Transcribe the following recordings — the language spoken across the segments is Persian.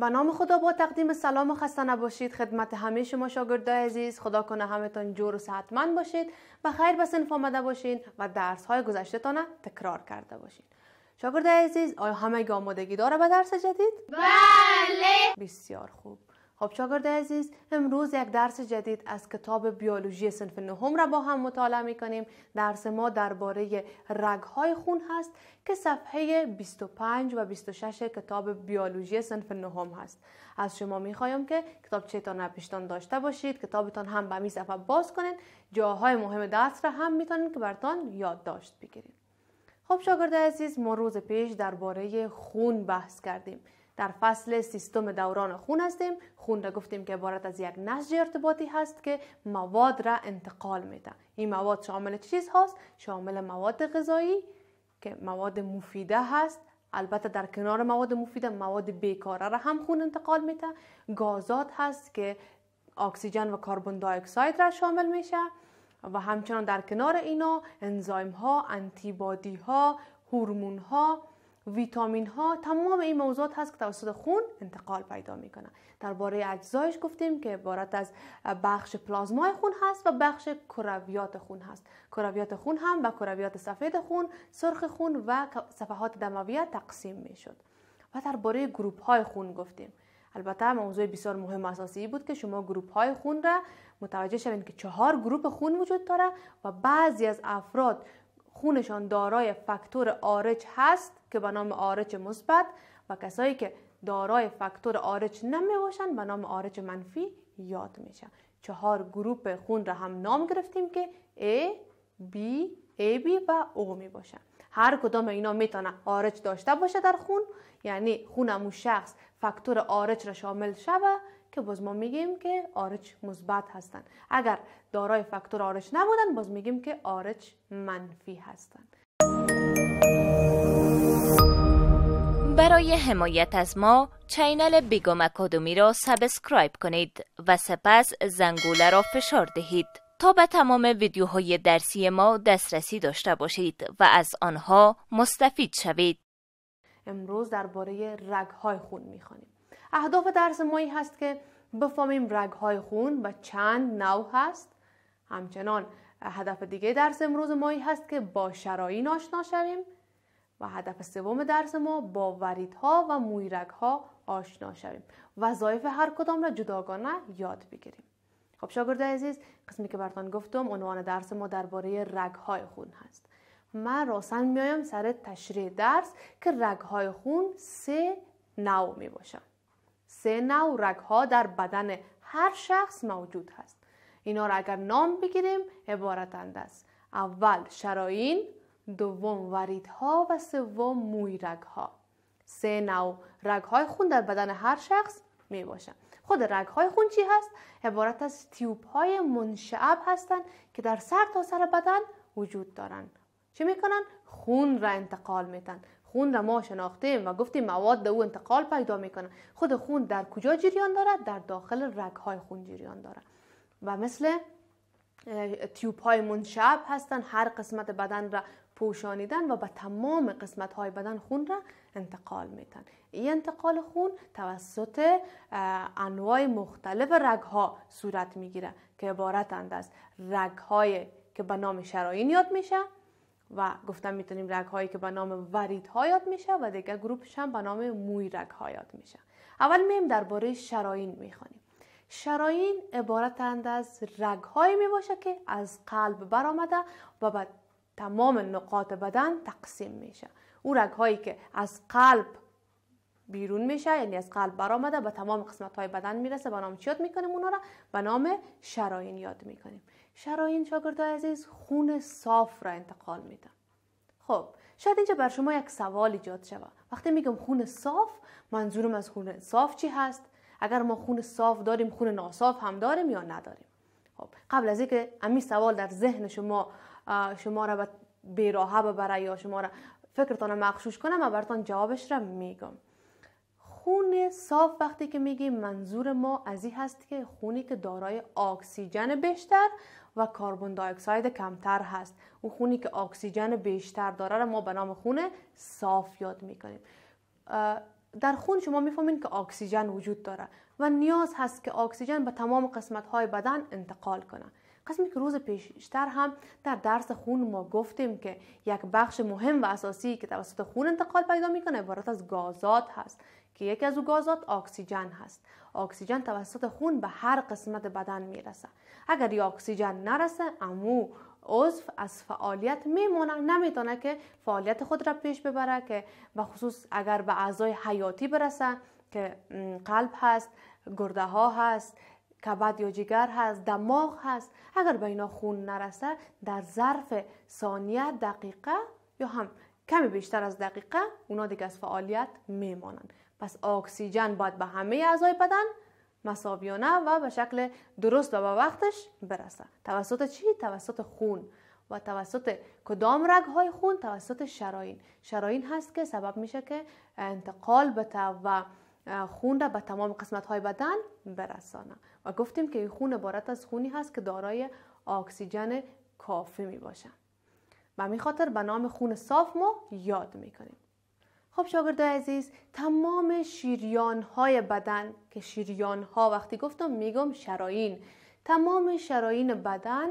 به نام خدا با تقدیم سلام و خسته نباشید خدمت همه شما شاگردای عزیز. خدا کنه همتون جور و صحتمند باشید، بخیر به صنف آمده باشین و درس های گذشته تان تکرار کرده باشین. شاگردای عزیز، آیا همگی آمادگی داره به درس جدید؟ بله. بسیار خوب. خب شاگردای عزیز، امروز یک درس جدید از کتاب بیولوژی صنف نهم را با هم مطالعه می‌کنیم. درس ما درباره رگ‌های خون هست که صفحه 25 و 26 کتاب بیولوژی صنف نهم هست. از شما می‌خوایم که کتابچه‌تان پیشتان داشته باشید، کتابتان هم به همین صفحه باز کنین، جاهای مهم درس را هم می‌تونین که براتون یادداشت بگیرید. خب شاگردای عزیز، ما روز پیش درباره خون بحث کردیم. در فصل سیستم دوران خون هستیم. خون را گفتیم که عبارت از یک نسج ارتباطی هست که مواد را انتقال میده. این مواد شامل چیز هست؟ شامل مواد غذایی که مواد مفیده هست. البته در کنار مواد مفیده مواد بیکاره را هم خون انتقال میده. گازات هست که اکسیژن و کربن دی اکساید را شامل میشه و همچنان در کنار اینا انزایم ها، آنتیبادی ها، هورمون ها، ویتامین ها، تمام این موضوعات هست که توسط خون انتقال پیدا میکنه. درباره اجزایش گفتیم که عبارت از بخش پلازمای خون هست و بخش کرویات خون هست. کرویات خون هم به کرویات سفید خون، سرخ خون و صفحات دمویه تقسیم میشد. و درباره گروپ های خون گفتیم. البته موضوع بسیار مهم اساسی بود که شما گروپ های خون را متوجه شوید که 4 گروپ خون وجود داره و بعضی از افراد خونشان دارای فاکتور آرچ هست که به نام آرچ مثبت و کسایی که دارای فاکتور آرچ نمی باشن به نام آرچ منفی یاد میشه. 4 گروپ خون را هم نام گرفتیم که A، B، AB و O می باشن. هر کدام اینا میتونه آرچ داشته باشه در خون، یعنی خون همون شخص فاکتور آرچ را شامل شوه که باز ما میگیم که آرچ مثبت هستن. اگر دارای فاکتور آرچ نبودن باز میگیم که آرچ منفی هستن. برای حمایت از ما چینل بیگم اکادمی را سابسکرایب کنید و سپس زنگوله را فشار دهید تا به تمام ویدیوهای درسی ما دسترسی داشته باشید و از آنها مستفید شوید. امروز درباره رگ‌های خون می‌خوانیم. اهداف درس ما این هست که بفهمیم رگ‌های خون و چند نوع هست. همچنان هدف دیگه درس امروز ما این هست که با شرايين آشنا شویم و هدف سوم درس ما با وریدها و مویرگ‌ها آشنا شویم. وظایف هر کدام را جداگانه یاد بگیریم. خب شاگردای عزیز، قسمی که براتون گفتم عنوان درس ما درباره رگ‌های خون هست. من راستن میایم سر تشریح درس که رگ‌های خون 3 نوع می باشن. 3 نوع رگ‌ها در بدن هر شخص موجود هست. اینا را اگر نام بگیریم عبارتند از اول شرايين، دوم وریدها و سوم مویرگ‌ها. 3 نوع رگ‌های خون در بدن هر شخص می باشن. خود رگ‌های خون چی هست؟ عبارت از تیوب‌های منشعب هستند که در سر تا سر بدن وجود دارند. چی میکنن؟ خون را انتقال میتن. خون را ما شناختیم و گفتیم مواد او انتقال پیدا میکنن. خود خون در کجا جریان دارد؟ در داخل رگ‌های خون جریان دارد و مثل تیوب های منشعب هستن، هر قسمت بدن را پوشانیدن و به تمام قسمت های بدن خون را انتقال میتن. این انتقال خون توسط انواع مختلف رگ‌ها صورت میگیره که عبارتند از رگ‌های که به نام شرايين یاد میشه و گفتم میتونیم رگ‌هایی که به نام وریدها یاد میشه و دیگه گروپش هم به نام مویرگ‌ها یاد میشه. اول میم درباره شرايين میخوانیم. شرايين عبارتند از رگ‌هایی میباشه که از قلب برآمده و به تمام نقاط بدن تقسیم میشه. اون رگ‌هایی که از قلب بیرون میشه، یعنی از قلب برآمده به تمام قسمت‌های بدن میرسه، به نام چی یاد میکنیم؟ اونا را به نام شرايين یاد میکنیم. شرايين شاگردای عزیز خون صاف را انتقال میده. خب شاید اینجا بر شما یک سوال ایجاد شود. وقتی میگم خون صاف، منظورم از خون صاف چی هست؟ اگر ما خون صاف داریم، خون ناصاف هم داریم یا نداریم؟ خب قبل از اینکه همین سوال در ذهن شما را به بیراهه ببره یا شما را فکرتان مغشوش کنه، من براتون جوابش را میگم. خون صاف وقتی که میگیم منظور ما از این هست که خونی که دارای اکسیژن بیشتر و کربن دی اکساید کمتر هست. اون خونی که اکسیژن بیشتر داره را ما به نام خون صاف یاد میکنیم. در خون شما میفهمین که اکسیژن وجود داره و نیاز هست که اکسیژن به تمام قسمت‌های بدن انتقال کنه. قسمی که روز پیشتر هم در درس خون ما گفتیم که یک بخش مهم و اساسی که توسط خون انتقال پیدا میکنه عبارت از گازات هست که یکی از او گازات اکسیژن هست. اکسیژن توسط خون به هر قسمت بدن میرسه. اگر این اکسیژن نرسه امو عضو از فعالیت میمونه، نمیتونه که فعالیت خود را پیش ببره، که به خصوص اگر به اعضای حیاتی برسه که قلب هست، گرده ها هست، کبد یا جگر هست، دماغ هست. اگر به اینا خون نرسه در ظرف ثانیه، دقیقه یا هم کمی بیشتر از دقیقه اونا دیگه از فعالیت میمانند. پس اکسیژن باید به همه اعضای بدن مساویانه و به شکل درست و به وقتش برسه. توسط چی؟ توسط خون. و توسط کدام رگ‌های خون؟ توسط شرايين. شرايين هست که سبب میشه که انتقال بده و خون را به تمام قسمت‌های بدن برسانه. و گفتیم که این خون عبارت از خونی هست که دارای اکسیژن کافی می باشه. و همین خاطر به نام خون صاف ما یاد میکنیم. خب شاگردای عزیز، تمام شریان‌های بدن که شریان‌ها وقتی گفتم میگم شرايين، تمام شرايين بدن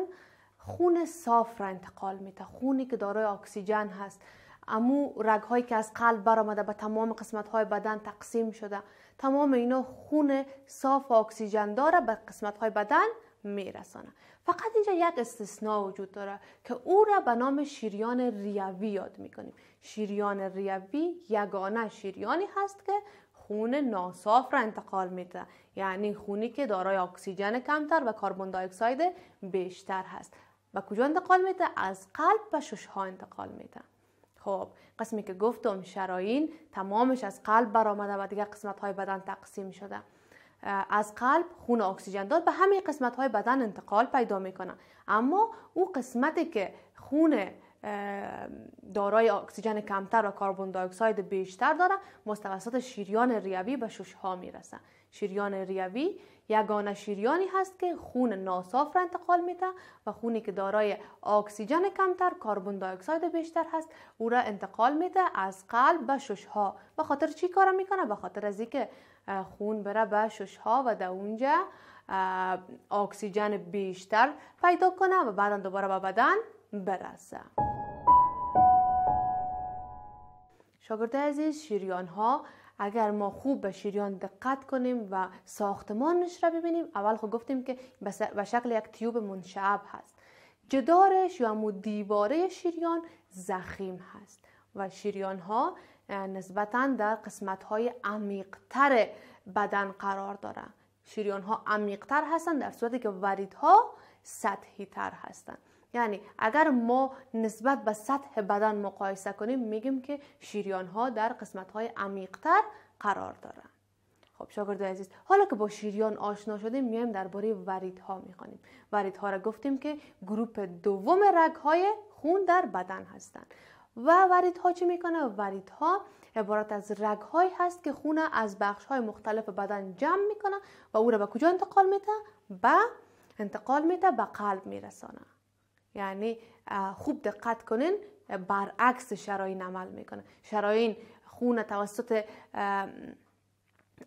خون صاف را انتقال میده. خونی که دارای اکسیژن هست. امو رگ‌هایی که از قلب برآمده به تمام قسمت‌های بدن تقسیم شده، تمام اینا خون صاف و اکسیژن داره به قسمت‌های بدن میرسانه. فقط اینجا یک استثناء وجود داره که او را به نام شریان ریوی یاد میکنیم. شریان ریوی یگانه شریانی هست که خون ناصاف را انتقال میده، یعنی خونی که دارای اکسیژن کمتر و کربن دی اکساید بیشتر هست. و کجا انتقال میده؟ از قلب و ششها انتقال میده. خب قسمی که گفتم شرايين تمامش از قلب برآمده و دیگه قسمت‌های بدن تقسیم شده. از قلب خون اکسیژن داد به همه قسمت‌های بدن انتقال پیدا میکنه. اما او قسمتی که خون دارای اکسیژن کمتر و کربن دی اکساید بیشتر داره توسط شریان ریوی به ششها میرسه. شریان ریوی یگانه شریانی هست که خون ناصاف را انتقال میده و خونی که دارای اکسیژن کمتر، کربن دی اکساید بیشتر هست او را انتقال میده از قلب به ششها. به خاطر چی کار میکنه؟ به خاطر از اینکه خون بره به ششها و در اونجا اکسیژن بیشتر پیدا کنه و بعدا دوباره به بدن برسه. شاگرد عزیز، شریان ها اگر ما خوب به شریان دقت کنیم و ساختمانش را ببینیم، اول خود گفتیم که به شکل یک تیوب منشعب هست. جدارش یا همون دیواره شریان ضخیم هست و شریان ها نسبتاً در قسمت های عمیق‌تر بدن قرار دارن. شریان ها عمیق‌تر هستند در صورتی که وریدها سطحی تر هستند. یعنی اگر ما نسبت به سطح بدن مقایسه کنیم میگیم که شریان ها در قسمت های عمیق‌تر قرار دارن. خب شاگرد عزیز، حالا که با شریان آشنا شدیم میایم درباره وریدها میخوانیم. وریدها را گفتیم که گروپ دوم رگ‌های خون در بدن هستند. و وریدها چی میکنه؟ وریدها عبارت از رگ‌هایی هست که خون از بخش‌های مختلف بدن جمع میکنه و او را به کجا انتقال میده؟ به قلب میرسانه. یعنی خوب دقت کنین، برعکس شرايين عمل میکنه. شرايين خون توسط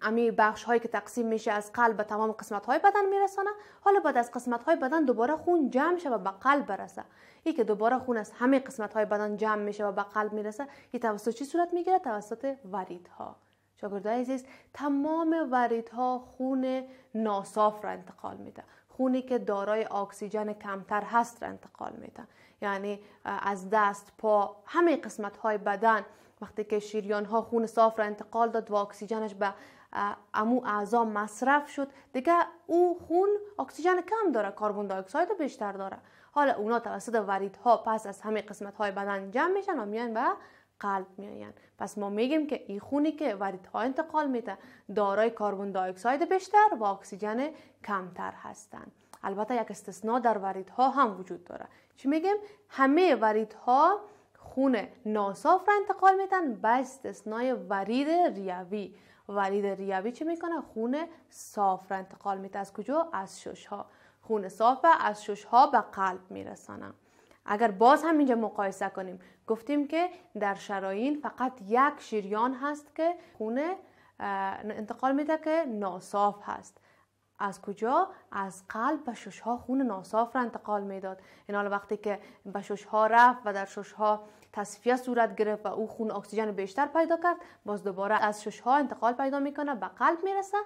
امی بخش هایی که تقسیم میشه از قلب به تمام قسمت های بدن میرسانه. حالا بعد از قسمت های بدن دوباره خون جمع شه و به قلب برسه. این که دوباره خون از همه قسمت های بدن جمع میشه و به قلب میرسه، این توسط چی صورت میگیره؟ توسط وریدها. شاگردای عزیز، تمام وریدها خون ناصاف را انتقال میده. خونی که دارای اکسیژن کمتر هست را انتقال میده. یعنی از دست، پا، همه قسمت های بدن وقتی که شریان ها خون صاف را انتقال داد و اکسیژنش به امو اعضا مصرف شد، دیگه او خون اکسیژن کم داره، کربن دی اکساید بیشتر داره. حالا اونا توسط وریدها پس از همه قسمت های بدن جمع میشن و میان به قلب میاین. پس ما میگیم که این خونی که وریدها انتقال میده دارای کربن دی اکساید بیشتر و اکسیژن کمتر هستند. البته یک استثناء در وریدها هم وجود داره. چی میگیم؟ همه وریدها خون ناصاف را انتقال میدن به استثنای ورید ریوی. ورید ریوی چی میکنه؟ خون صاف را انتقال میده. از کجا؟ از ششها. خون صاف از ششها به قلب میرسانه. اگر باز هم اینجا مقایسه کنیم، گفتیم که در شرايين فقط یک شریان هست که خون انتقال میده که ناصاف هست. از کجا؟ از قلب به ششها خون ناصاف را انتقال میداد. این حال وقتی که به ششها رفت و در ششها تصفیه صورت گرفت و او خون اکسیژن بیشتر پیدا کرد، باز دوباره از ششها انتقال پیدا میکنه، به قلب میرسه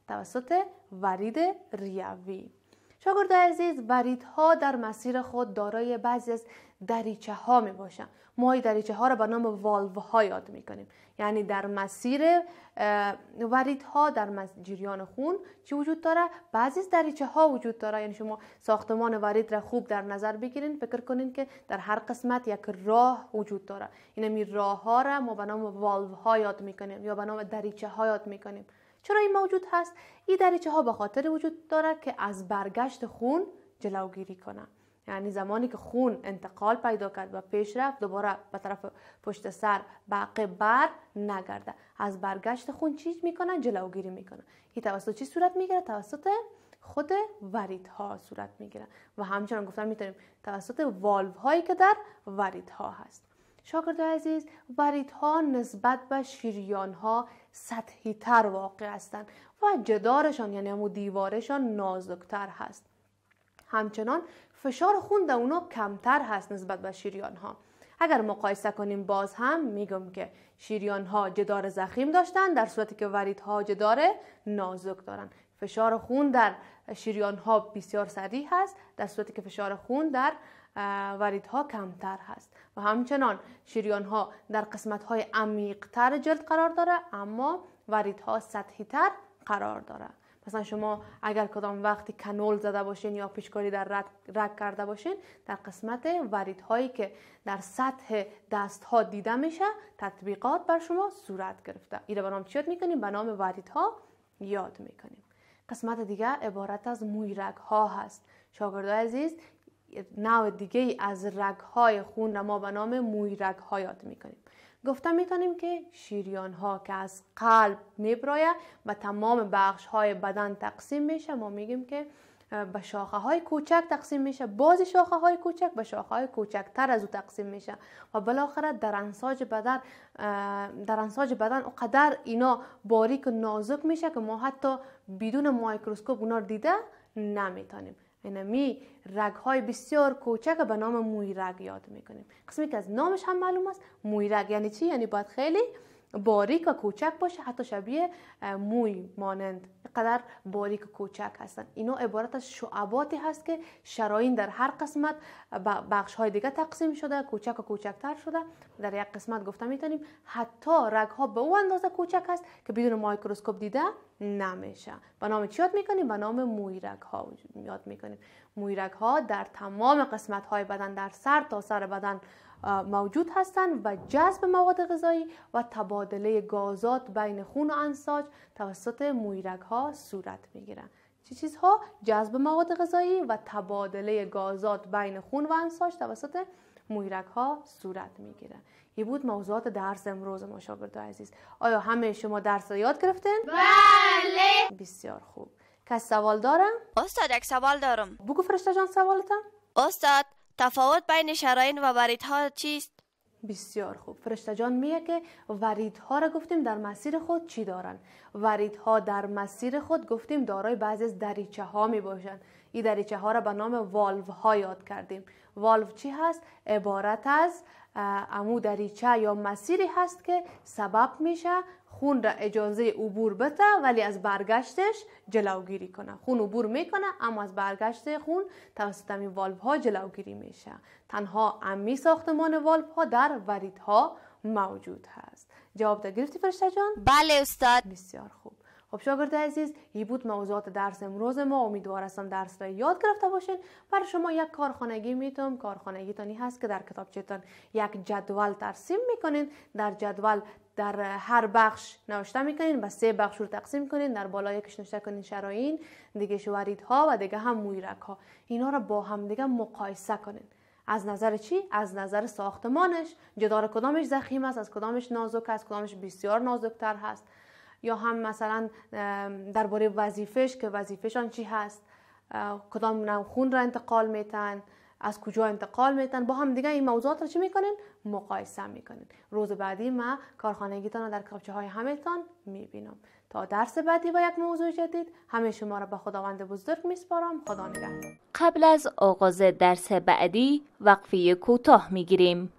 توسط ورید ریوی. شاگردان عزیز، وریدها در مسیر خود دارای بعضی از دریچه ها می باشن. ما این دریچه ها را به نام والو ها یاد می کنیم. یعنی در مسیر وریدها، در جریان خون چی وجود داره؟ بعضی از دریچه ها وجود داره. یعنی شما ساختمان ورید را خوب در نظر بگیرین، فکر کنین که در هر قسمت یک راه وجود داره. این راه ها را ما به نام والو ها یاد می کنیم یا به نام دریچه ها یاد می کنیم. چرا این موجود هست؟ این دریچه ها به خاطر وجود داره که از برگشت خون جلوگیری کنه. یعنی زمانی که خون انتقال پیدا کرد و پیش رفت، دوباره به طرف پشت سر به عقب بر نگرده. از برگشت خون چی میکنه؟ جلوگیری میکنه. این توسط چی صورت میگیره؟ توسط خود وریدها صورت میگیره و همچنان گفتم میتونیم توسط والو هایی که در وریدها هست. شاگردان عزیز، وریدها نسبت به شریانها سطحی تر واقع هستند و جدارشان یعنی همون دیوارشان نازکتر هست. همچنان فشار خون در اونا کمتر هست نسبت به شریانها. اگر مقایسه کنیم باز هم میگم که شریانها جدار ضخیم داشتن در صورتی که وریدها جدار نازک دارن. فشار خون در شریانها بسیار سریع هست در صورتی که فشار خون در وریدها کمتر هست و همچنان شریانها در قسمت‌های عمیق‌تر جلد قرار داره، اما وریدها سطحی‌تر قرار داره. مثلا شما اگر کدام وقتی کنول زده باشین یا پیچکاری در رگ کرده باشین، در قسمت وریدهایی که در سطح دستها دیده میشه تطبیقات بر شما صورت گرفته. این رو به نام چی یاد میکنیم؟ به نام وریدها یاد میکنیم. قسمت دیگه عبارت از موی رگ‌ها هست. شاگردان عزیز، نوع دیگه از رگ‌های خون را ما به نام موی رگ‌ها یاد میکنیم. گفتم میتونیم که شریان ها که از قلب میبراید و تمام بخش های بدن تقسیم میشه، ما میگیم که به شاخه های کوچک تقسیم میشه، بعضی شاخه های کوچک به شاخه های کوچکتر از او تقسیم میشه و بالاخره در انساج بدن اونقدر اینا باریک و نازک میشه که ما حتی بدون میکروسکوپ اونا رو دیده نمیتونیم. اینمی رگ‌های بسیار کوچک به نام موی رگ یاد میکنیم. قسمی که از نامش هم معلوم است، موی رگ یعنی چی؟ یعنی باید خیلی باریک و کوچک باشه، حتی شبیه موی مانند، قدر باریک و کوچک هستن. اینا عبارت از شعباتی هست که شرايين در هر قسمت بخش‌های دیگه تقسیم شده، کوچک و کوچکتر شده. در یک قسمت گفتم میتونیم حتی رگ‌ها به اون اندازه کوچک هست که بدون میکروسکوپ دیده نمیشه. به نام چی یاد میکنیم؟ به نام موی رگ‌ها یاد میکنیم. موی رگ‌ها در تمام قسمت‌های بدن، در سر تا سر بدن موجود هستند و جذب مواد غذایی و تبادله گازات بین خون و انساج توسط موی رگ‌ها صورت میگیره. چه چیزها؟ جذب مواد غذایی و تبادله گازات بین خون و انساج توسط موی رگ‌ها صورت میگیره. این بود موضوعات درس امروز ما شاگردان عزیز. آیا همه شما درس را یاد گرفتین؟ بله. بسیار خوب. کس سوال داره؟ استاد یک سوال دارم. بگو فرشته جان سوالتم. استاد، تفاوت بین شرايين و وریدها چیست؟ بسیار خوب. فرشته جان میگه که وریدها را گفتیم در مسیر خود چی دارن؟ وریدها در مسیر خود گفتیم دارای بعضی از دریچه ها می باشن. این دریچه ها را به نام والو ها یاد کردیم. والو چی هست؟ عبارت از امو دریچه یا مسیری هست که سبب میشه خون را اجازه عبور بده ولی از برگشتش جلوگیری کنه. خون عبور میکنه اما از برگشت خون توسط این والو ها جلوگیری میشه. تنها امی ساختمان والو ها در وریدها موجود هست. جواب ده گرفتی فرشته جان؟ بله استاد. بسیار خوب. خب شاگرد عزیز، این بود موضوعات درس امروز ما. امیدوار هستم درس را یاد گرفته باشین. برای شما یک کارخانگی میتونم. کارخانگیتانی هست که در کتابچه‌تان یک جدول ترسیم میکنین. در جدول در هر بخش نوشته میکنین و 3 بخش رو تقسیم کنین. در بالا یکش نوشته کنین شرايين، دیگه وریدها و دیگه هم موی رگ‌ها. اینا را با هم دیگه مقایسه کنین. از نظر چی؟ از نظر ساختمانش، جدار کدامش ضخیم است، از کدامش نازک است، کدامش بسیار نازکتر هست. یا هم مثلا درباره وظیفش که وظیفشان چی هست، کدام نوع خون را انتقال میتن، از کجا انتقال میتن، با هم دیگه این موضوعات رو چی میکنین؟ مقایسه میکنین. روز بعدی ما کارخانگیتان رو در کتابچه های همتان میبینم. تا درس بعدی و یک موضوع جدید همه شما را به خداوند بزرگ میسپارم. خدا نگهدار. قبل از آغاز درس بعدی وقفه کوتاه میگیریم.